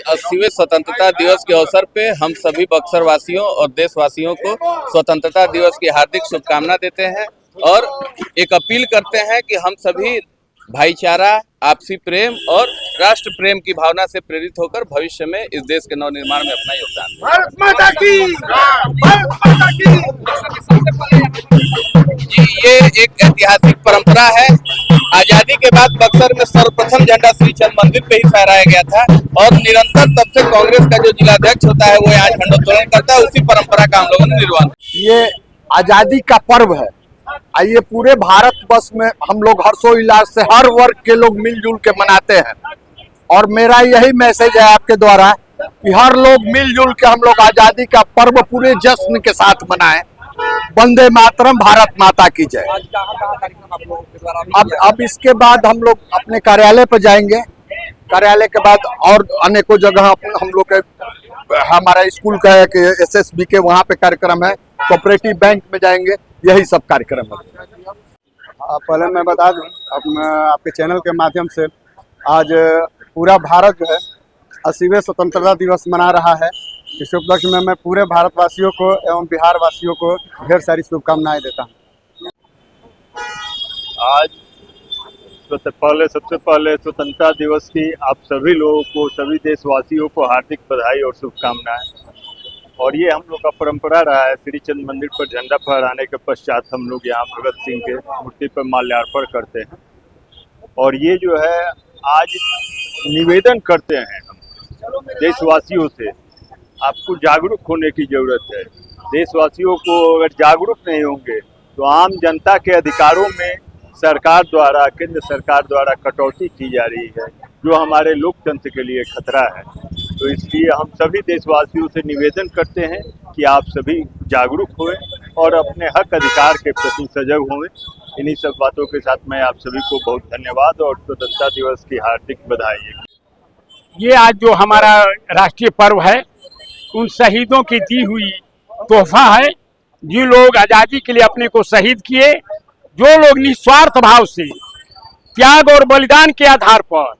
80वें स्वतंत्रता दिवस के अवसर पे हम सभी बक्सर वासियों और देशवासियों को स्वतंत्रता दिवस की हार्दिक शुभकामना देते हैं और एक अपील करते हैं कि हम सभी भाईचारा, आपसी प्रेम और राष्ट्र प्रेम की भावना से प्रेरित होकर भविष्य में इस देश के नवनिर्माण में अपना योगदान दें। भारत माता की! भारत माता की! जी, ये एक ऐतिहासिक परंपरा है। आजादी के बाद बक्सर में सर्वप्रथम झंडा श्री चंद मंदिर पे ही फहराया गया था और निरंतर तब से कांग्रेस का जो जिलाध्यक्ष होता है वो यहाँ झंडोत्तोलन करता है। उसी परंपरा का हम लोगों ने निर्वहन। ये आजादी का पर्व है। ये पूरे भारत वर्ष में हम लोग हर्षोल्लास से हर वर्ग के लोग मिलजुल के मनाते हैं और मेरा यही मैसेज है आपके द्वारा कि हर लोग मिलजुल के हम लोग आजादी का पर्व पूरे जश्न के साथ मनाएं। वंदे मातरम, भारत माता की जय। अब इसके बाद हम लोग अपने कार्यालय पर जाएंगे। कार्यालय के बाद और अनेकों जगह हम लोग के हमारा स्कूल का है कि SSB के वहाँ पे कार्यक्रम है, कोऑपरेटिव बैंक में जाएंगे, यही सब कार्यक्रम है। पहले मैं बता दूं आपके चैनल के माध्यम से आज पूरा भारत जो है 80वें स्वतंत्रता दिवस मना रहा है। इस उपलक्ष्य में मैं पूरे भारतवासियों को एवं बिहार वासियों को ढेर सारी शुभकामनाएं देता हूं। आज सबसे पहले स्वतंत्रता दिवस की आप सभी लोगों को, सभी देशवासियों को हार्दिक बधाई और शुभकामनाएं। और ये हम लोग का परंपरा रहा है, श्री चंद मंदिर पर झंडा फहराने के पश्चात हम लोग यहाँ भगत सिंह के मूर्ति पर माल्यार्पण करते हैं। और ये जो है आज निवेदन करते हैं हम देशवासियों से, आपको जागरूक होने की जरूरत है। देशवासियों को अगर जागरूक नहीं होंगे तो आम जनता के अधिकारों में सरकार द्वारा, केंद्र सरकार द्वारा कटौती की जा रही है, जो हमारे लोकतंत्र के लिए खतरा है। तो इसलिए हम सभी देशवासियों से निवेदन करते हैं कि आप सभी जागरूक हों और अपने हक अधिकार के प्रति सजग हों। इन्हीं सब बातों के साथ मैं आप सभी को बहुत धन्यवाद और स्वतंत्रता दिवस की हार्दिक बधाई। ये आज जो हमारा राष्ट्रीय पर्व है, उन शहीदों की दी हुई तोहफा है। जो लोग आज़ादी के लिए अपने को शहीद किए, जो लोग निस्वार्थ भाव से त्याग और बलिदान के आधार पर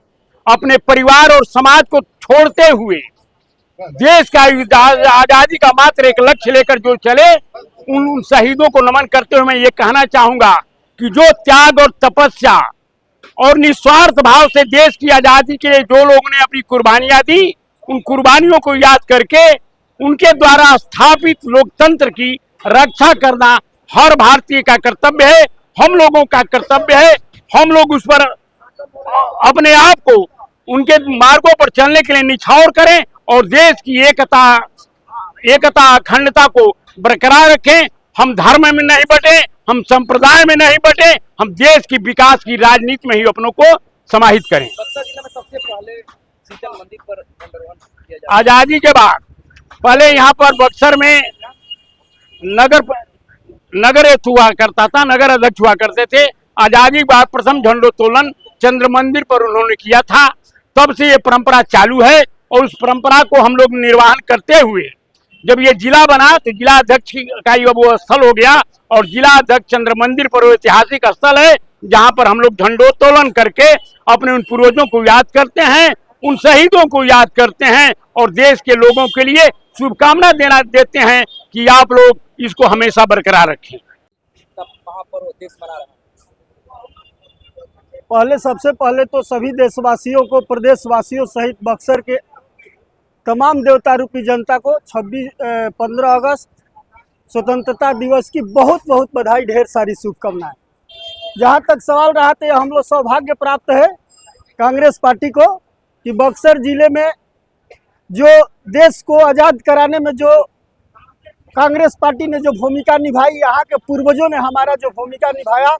अपने परिवार और समाज को छोड़ते हुए देश का आज़ादी का मात्र एक लक्ष्य लेकर जो चले, उन शहीदों को नमन करते हुए मैं ये कहना चाहूँगा कि जो त्याग और तपस्या और निस्वार्थ भाव से देश की आज़ादी के लिए जो लोगों ने अपनी कुर्बानियां दी, उन कुर्बानियों को याद करके उनके द्वारा स्थापित लोकतंत्र की रक्षा करना हर भारतीय का कर्तव्य है, हम लोगों का कर्तव्य है। हम लोग उस पर अपने आप को उनके मार्गों पर चलने के लिए निछावर करें और देश की एकता अखंडता को बरकरार रखें। हम धर्म में नहीं बटे, हम संप्रदाय में नहीं बटे, हम देश की विकास की राजनीति में ही अपनों को समाहित करें। बक्सर जिले में सबसे पहले शीतल मंदिर पर आजादी के बाद पहले यहाँ पर बक्सर में नगर हुआ करता था, नगर अध्यक्ष हुआ करते थे। आजादी के बाद प्रथम झंडोत्तोलन चंद्र मंदिर पर उन्होंने किया था। तब से ये परंपरा चालू है और उस परंपरा को हम लोग निर्वहन करते हुए जब ये जिला बना तो जिला अध्यक्ष का वो स्थल हो गया और जिला अध्यक्ष चंद्र मंदिर पर वो ऐतिहासिक स्थल है जहाँ पर हम लोग झंडोत्तोलन करके अपने उन पूर्वजों को याद करते हैं, उन शहीदों को याद करते हैं और देश के लोगों के लिए शुभकामना देते हैं कि आप लोग इसको हमेशा बरकरार रखें। तब महापर्व देश मना रहा है। पहले सबसे पहले तो सभी देशवासियों को, प्रदेशवासियों सहित बक्सर के तमाम देवता रूपी जनता को 15 अगस्त स्वतंत्रता दिवस की बहुत बहुत बधाई, ढेर सारी शुभकामनाएं। जहां तक सवाल रहा तो हम लोग सौभाग्य प्राप्त है कांग्रेस पार्टी को कि बक्सर जिले में जो देश को आज़ाद कराने में जो कांग्रेस पार्टी ने जो भूमिका निभाई, यहाँ के पूर्वजों ने हमारा जो भूमिका निभाया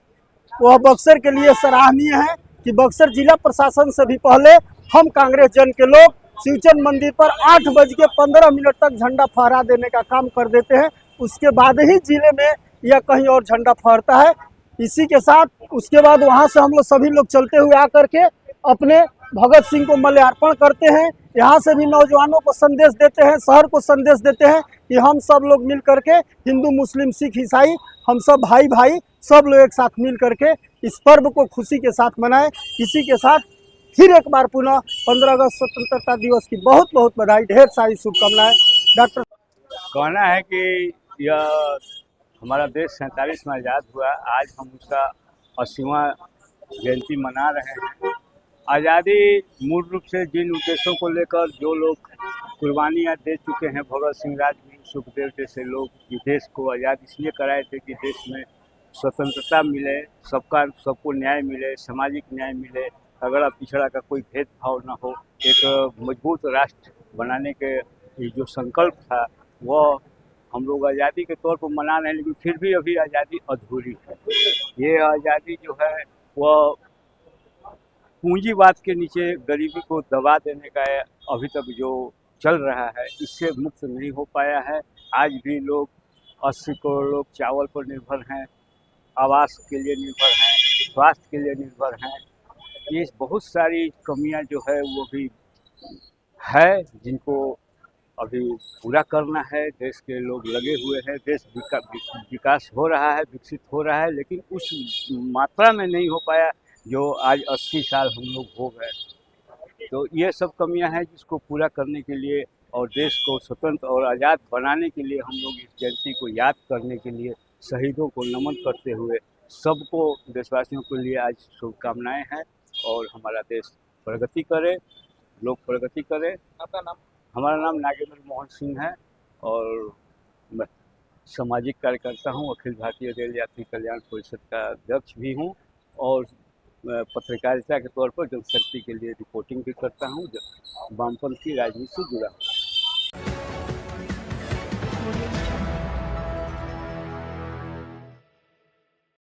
वह बक्सर के लिए सराहनीय है कि बक्सर जिला प्रशासन से भी पहले हम कांग्रेस जन के लोग शिवचंद मंदिर पर 8:15 तक झंडा फहरा देने का काम कर देते हैं। उसके बाद ही जिले में या कहीं और झंडा फहरता है। इसी के साथ उसके बाद वहां से हम लोग सभी लोग चलते हुए आकर के अपने भगत सिंह को माल्यार्पण करते हैं। यहाँ से भी नौजवानों को संदेश देते हैं, शहर को संदेश देते हैं कि हम सब लोग मिल करके, हिंदू मुस्लिम सिख ईसाई, हम सब भाई भाई सब लोग एक साथ मिल करके इस पर्व को खुशी के साथ मनाएं। इसी के साथ फिर एक बार पुनः 15 अगस्त स्वतंत्रता दिवस की बहुत बहुत बधाई, ढेर सारी शुभकामनाएं। डॉक्टर कहना है कि यह हमारा देश 47 में आज़ाद हुआ, आज हम उसका 80वां जयंती मना रहे हैं। आज़ादी मूल रूप से जिन उद्देश्यों को लेकर जो लोग कुर्बानियाँ दे चुके हैं, भगत सिंह, राजगुरु, सुखदेव जैसे लोग, कि देश को आज़ाद इसलिए कराए थे कि देश में स्वतंत्रता मिले, सबको न्याय मिले, सामाजिक न्याय मिले, अगड़ा पिछड़ा का कोई भेदभाव न हो, एक मजबूत राष्ट्र बनाने के ये जो संकल्प था वह हम लोग आज़ादी के तौर पर मना रहे हैं, लेकिन फिर भी अभी आज़ादी अधूरी है। ये आज़ादी जो है वह पूंजीवाद के नीचे गरीबी को दबा देने का अभी तक जो चल रहा है, इससे मुक्त नहीं हो पाया है। आज भी लोग 80 करोड़ लोग चावल पर निर्भर हैं, आवास के लिए निर्भर हैं, स्वास्थ्य के लिए निर्भर हैं। ये बहुत सारी कमियां जो है वो भी है, जिनको अभी पूरा करना है। देश के लोग लगे हुए हैं, देश विकास हो रहा है, विकसित हो रहा है, लेकिन उस मात्रा में नहीं हो पाया जो आज 80 साल हम लोग हो गए। तो ये सब कमियां हैं जिसको पूरा करने के लिए और देश को स्वतंत्र और आज़ाद बनाने के लिए हम लोग इस जयंती को याद करने के लिए शहीदों को नमन करते हुए सबको, देशवासियों के लिए आज शुभकामनाएं हैं। और हमारा देश प्रगति करे, लोग प्रगति करें। आपका नाम? हमारा नाम नागेंद्र मोहन सिंह है और मैं सामाजिक कार्यकर्ता हूँ, अखिल भारतीय रेल यात्री कल्याण परिषद का अध्यक्ष भी हूँ और पत्रकारिता के तौर पर जनशक्ति के लिए रिपोर्टिंग भी करता हूँ। वामपंथी राजनीति से जुड़ा हूँ।